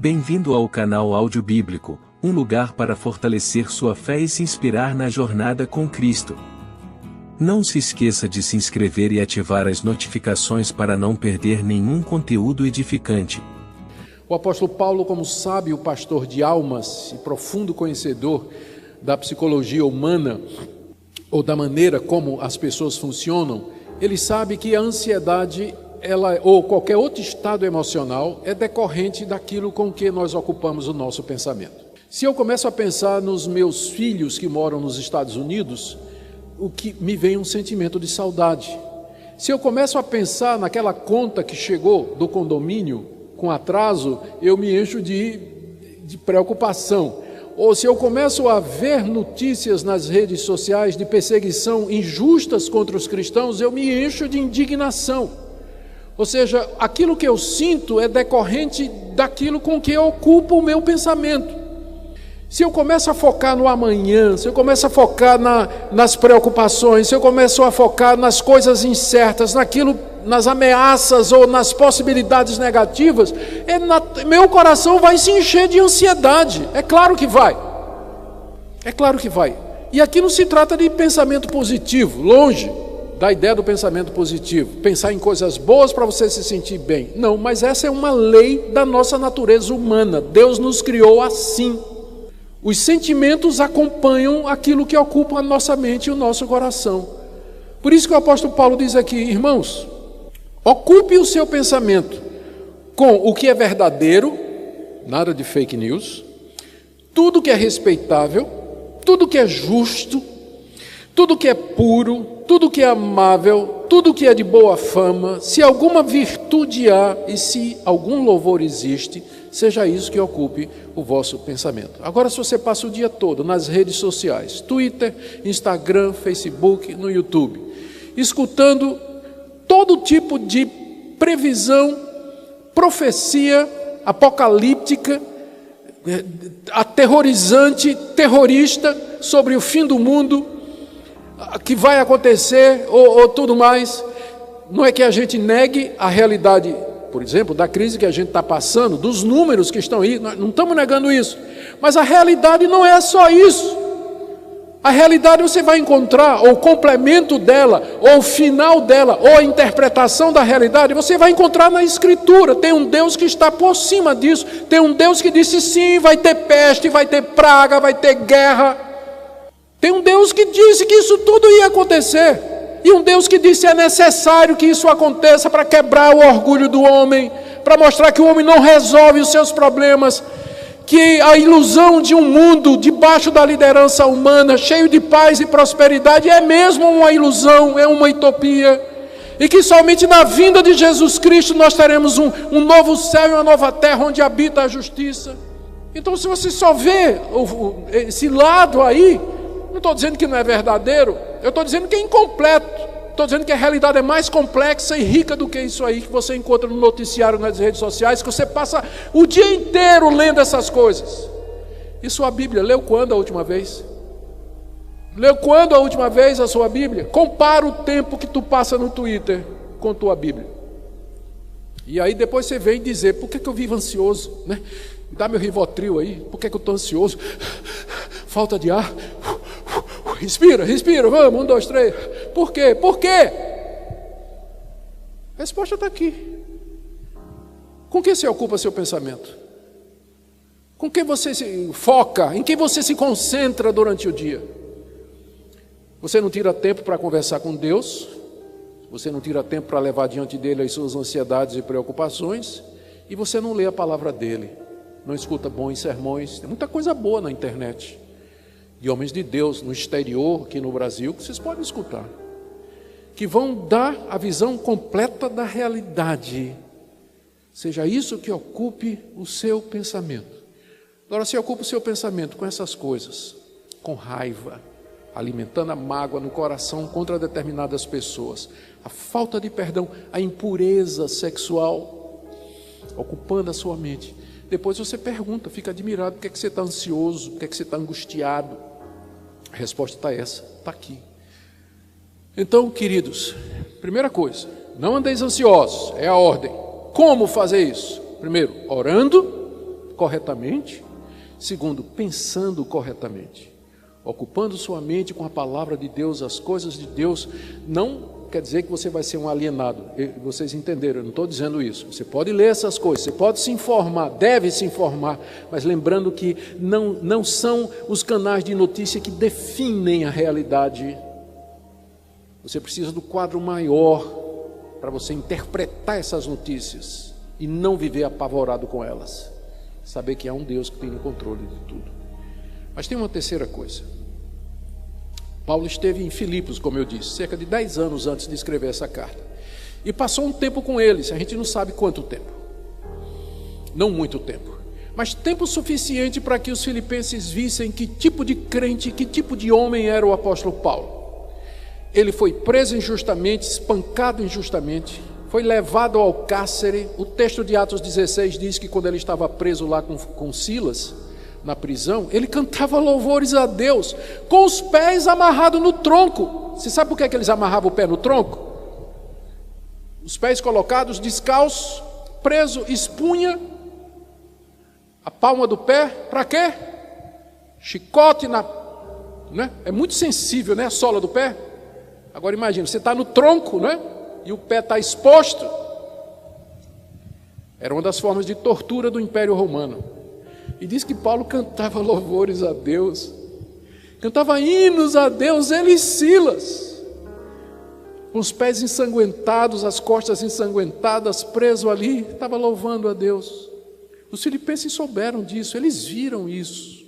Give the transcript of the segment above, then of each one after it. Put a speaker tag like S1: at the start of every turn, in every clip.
S1: Bem-vindo ao canal Áudio Bíblico, um lugar para fortalecer sua fé e se inspirar na jornada com Cristo. Não se esqueça de se inscrever e ativar as notificações para não perder nenhum conteúdo edificante.
S2: O apóstolo Paulo, como sábio pastor de almas e profundo conhecedor da psicologia humana, ou da maneira como as pessoas funcionam, ele sabe que a ansiedade, ou qualquer outro estado emocional, é decorrente daquilo com que nós ocupamos o nosso pensamento. Se eu começo a pensar nos meus filhos que moram nos Estados Unidos, o que me vem um sentimento de saudade. Se eu começo a pensar naquela conta que chegou do condomínio com atraso, eu me encho de preocupação. Ou se eu começo a ver notícias nas redes sociais de perseguição injustas contra os cristãos, eu me encho de indignação. Ou seja, aquilo que eu sinto é decorrente daquilo com que ocupa o meu pensamento. Se eu começo a focar no amanhã, se eu começo a focar nas preocupações, se eu começo a focar nas coisas incertas, nas ameaças ou nas possibilidades negativas, meu coração vai se encher de ansiedade. É claro que vai. É claro que vai. E aqui não se trata de pensamento positivo, longe da ideia do pensamento positivo. Pensar em coisas boas para você se sentir bem. Não, mas essa é uma lei da nossa natureza humana. Deus nos criou assim. Os sentimentos acompanham aquilo que ocupa a nossa mente e o nosso coração. Por isso que o apóstolo Paulo diz aqui, irmãos, ocupe o seu pensamento com o que é verdadeiro, nada de fake news, tudo que é respeitável, tudo que é justo, tudo que é puro, tudo que é amável, tudo que é de boa fama, se alguma virtude há e se algum louvor existe, seja isso que ocupe o vosso pensamento. Agora, se você passa o dia todo nas redes sociais, Twitter, Instagram, Facebook, no YouTube, escutando todo tipo de previsão, profecia apocalíptica, aterrorizante, terrorista sobre o fim do mundo, que vai acontecer ou tudo mais, não é que a gente negue a realidade, por exemplo, da crise que a gente está passando, dos números que estão aí, nós não estamos negando isso, mas a realidade não é só isso. A realidade você vai encontrar, ou o complemento dela, ou o final dela, ou a interpretação da realidade, você vai encontrar na Escritura. Tem um Deus que está por cima disso, tem um Deus que disse sim, vai ter peste, vai ter praga, vai ter guerra. Tem um Deus que disse que isso tudo ia acontecer. E um Deus que disse é necessário que isso aconteça para quebrar o orgulho do homem, para mostrar que o homem não resolve os seus problemas, que a ilusão de um mundo debaixo da liderança humana, cheio de paz e prosperidade, é mesmo uma ilusão, é uma utopia, e que somente na vinda de Jesus Cristo nós teremos um novo céu e uma nova terra onde habita a justiça. Então, se você só vê esse lado aí, não estou dizendo que não é verdadeiro, eu estou dizendo que é incompleto, estou dizendo que a realidade é mais complexa e rica do que isso aí que você encontra no noticiário, nas redes sociais, que você passa o dia inteiro lendo essas coisas. E sua Bíblia, leu quando a última vez? Leu quando a última vez a sua Bíblia? Compara o tempo que tu passa no Twitter com tua Bíblia. E aí depois você vem dizer, por que eu vivo ansioso? Né? Dá meu Rivotril aí, por que eu estou ansioso? Falta de ar. Respira, vamos, 1, 2, 3. Por quê? Por quê? A resposta está aqui. Com que se ocupa seu pensamento? Com que você se foca? Em que você se concentra durante o dia? Você não tira tempo para conversar com Deus, você não tira tempo para levar diante dele as suas ansiedades e preocupações, e você não lê a palavra dele, não escuta bons sermões. Tem muita coisa boa na internet, de homens de Deus no exterior, aqui no Brasil, que vocês podem escutar, que vão dar a visão completa da realidade. Seja isso que ocupe o seu pensamento. Agora, se ocupa o seu pensamento com essas coisas, com raiva, alimentando a mágoa no coração contra determinadas pessoas, a falta de perdão, a impureza sexual, ocupando a sua mente, depois você pergunta, fica admirado, por que você está ansioso, por que você está angustiado? A resposta está essa, está aqui. Então, queridos, primeira coisa, não andeis ansiosos, é a ordem. Como fazer isso? Primeiro, orando, corretamente. Segundo, pensando corretamente. Ocupando sua mente com a palavra de Deus, as coisas de Deus. Não quer dizer que você vai ser um alienado. Vocês entenderam, eu não estou dizendo isso. Você pode ler essas coisas, você pode se informar, deve se informar, mas lembrando que não são os canais de notícia que definem a realidade. Você precisa do quadro maior para você interpretar essas notícias e não viver apavorado com elas. Saber que há um Deus que tem o controle de tudo. Mas tem uma terceira coisa. Paulo esteve em Filipos, como eu disse, cerca de 10 anos antes de escrever essa carta. E passou um tempo com eles, a gente não sabe quanto tempo. Não muito tempo. Mas tempo suficiente para que os filipenses vissem que tipo de crente, que tipo de homem era o apóstolo Paulo. Ele foi preso injustamente, espancado injustamente, foi levado ao cárcere. O texto de Atos 16 diz que quando ele estava preso lá com Silas, na prisão, ele cantava louvores a Deus, com os pés amarrados no tronco. Você sabe por que eles amarravam o pé no tronco? Os pés colocados, descalços, preso, espunha, a palma do pé, para quê? Chicote né? É muito sensível, né? A sola do pé. Agora imagina, você está no tronco, né? E o pé está exposto. Era uma das formas de tortura do Império Romano. E diz que Paulo cantava louvores a Deus, cantava hinos a Deus, ele e Silas, com os pés ensanguentados, as costas ensanguentadas, preso ali, estava louvando a Deus. Os filipenses souberam disso, eles viram isso.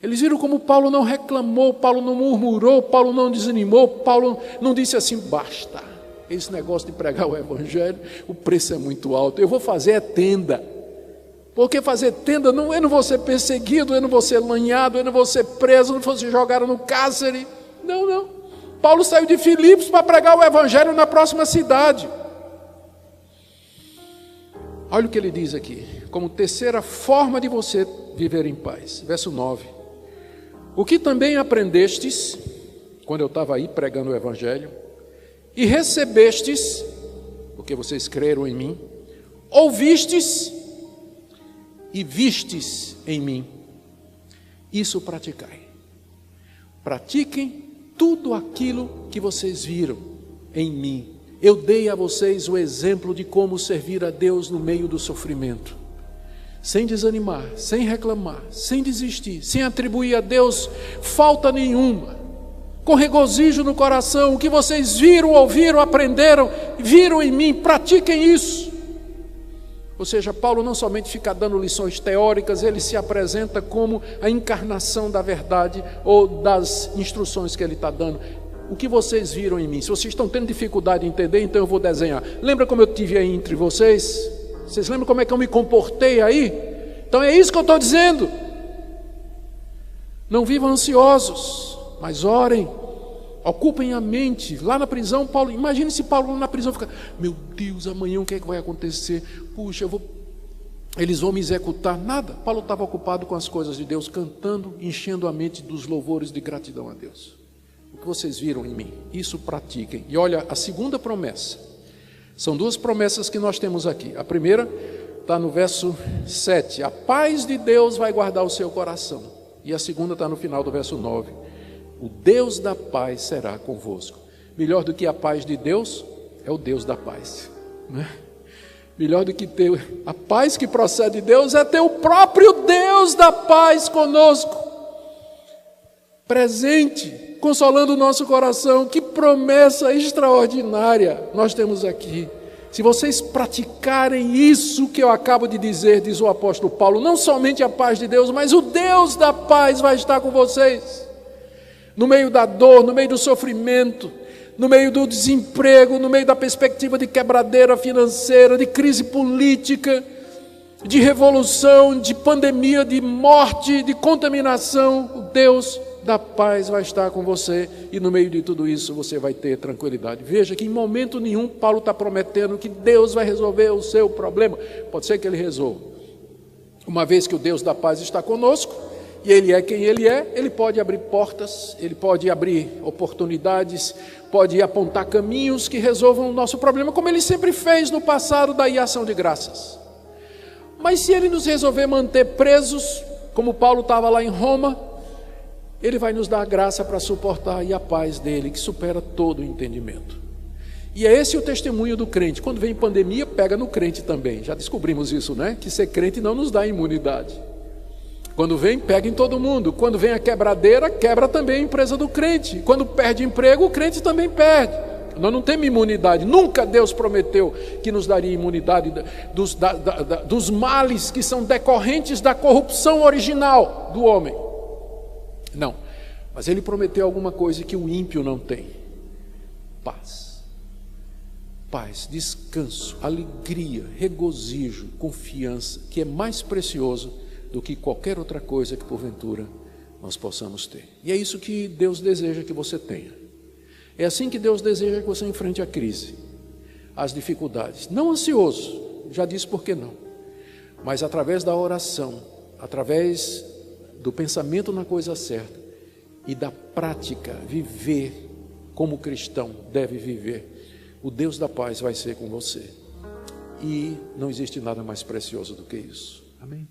S2: Eles viram como Paulo não reclamou, Paulo não murmurou, Paulo não desanimou, Paulo não disse assim, basta, esse negócio de pregar o evangelho, o preço é muito alto, eu vou fazer tenda. Porque fazer tenda eu não vou ser perseguido, eu não vou ser lanhado, eu não vou ser preso, eu não vou ser jogado no cárcere. Não. Paulo saiu de Filipos para pregar o evangelho na próxima cidade. Olha o que ele diz aqui, como terceira forma de você viver em paz. Verso 9. O que também aprendestes, quando eu estava aí pregando o evangelho, e recebestes, porque vocês creram em mim, ouvistes e vistes em mim, isso praticai. Pratiquem tudo aquilo que vocês viram em mim. Eu dei a vocês o exemplo de como servir a Deus no meio do sofrimento, sem desanimar, sem reclamar, sem desistir, sem atribuir a Deus falta nenhuma, com regozijo no coração. O que vocês viram, ouviram, aprenderam, viram em mim, pratiquem isso. Ou seja, Paulo não somente fica dando lições teóricas, ele se apresenta como a encarnação da verdade ou das instruções que ele está dando. O que vocês viram em mim? Se vocês estão tendo dificuldade de entender, então eu vou desenhar. Lembra como eu tive aí entre vocês? Vocês lembram como é que eu me comportei aí? Então é isso que eu estou dizendo. Não vivam ansiosos, mas orem. Ocupem a mente. Lá na prisão, Paulo, imagine se Paulo lá na prisão fica, meu Deus, amanhã o que é que vai acontecer? Puxa, eles vão me executar. Nada. Paulo estava ocupado com as coisas de Deus, cantando, enchendo a mente dos louvores de gratidão a Deus. O que vocês viram em mim, isso pratiquem. E olha, a segunda promessa, são duas promessas que nós temos aqui. A primeira está no verso 7, a paz de Deus vai guardar o seu coração. E a segunda está no final do verso 9. O Deus da paz será convosco. Melhor do que a paz de Deus é o Deus da paz, né? Melhor do que ter a paz que procede de Deus é ter o próprio Deus da paz conosco, presente, consolando o nosso coração. Que promessa extraordinária nós temos aqui. Se vocês praticarem isso que eu acabo de dizer, diz o apóstolo Paulo, não somente a paz de Deus, mas o Deus da paz vai estar com vocês. No meio da dor, no meio do sofrimento, no meio do desemprego, no meio da perspectiva de quebradeira financeira, de crise política, de revolução, de pandemia, de morte, de contaminação, o Deus da paz vai estar com você, e no meio de tudo isso você vai ter tranquilidade. Veja que em momento nenhum Paulo está prometendo que Deus vai resolver o seu problema. Pode ser que ele resolva, uma vez que o Deus da paz está conosco, e Ele é quem Ele é, Ele pode abrir portas, Ele pode abrir oportunidades, pode apontar caminhos que resolvam o nosso problema, como Ele sempre fez no passado, daí a ação de graças. Mas se Ele nos resolver manter presos, como Paulo estava lá em Roma, Ele vai nos dar graça para suportar, e a paz dele, que supera todo o entendimento. E é esse o testemunho do crente. Quando vem pandemia, pega no crente também. Já descobrimos isso, né? Que ser crente não nos dá imunidade. Quando vem, pega em todo mundo. Quando vem a quebradeira, quebra também a empresa do crente. Quando perde emprego, o crente também perde. Nós não temos imunidade. Nunca Deus prometeu que nos daria imunidade dos males que são decorrentes da corrupção original do homem. Não. Mas Ele prometeu alguma coisa que o ímpio não tem: paz. Paz, descanso, alegria, regozijo, confiança, que é mais precioso do que qualquer outra coisa que porventura nós possamos ter. E é isso que Deus deseja que você tenha. É assim que Deus deseja que você enfrente a crise, as dificuldades. Não ansioso, já disse por que não, mas através da oração, através do pensamento na coisa certa e da prática, viver como cristão deve viver. O Deus da paz vai ser com você. E não existe nada mais precioso do que isso. Amém?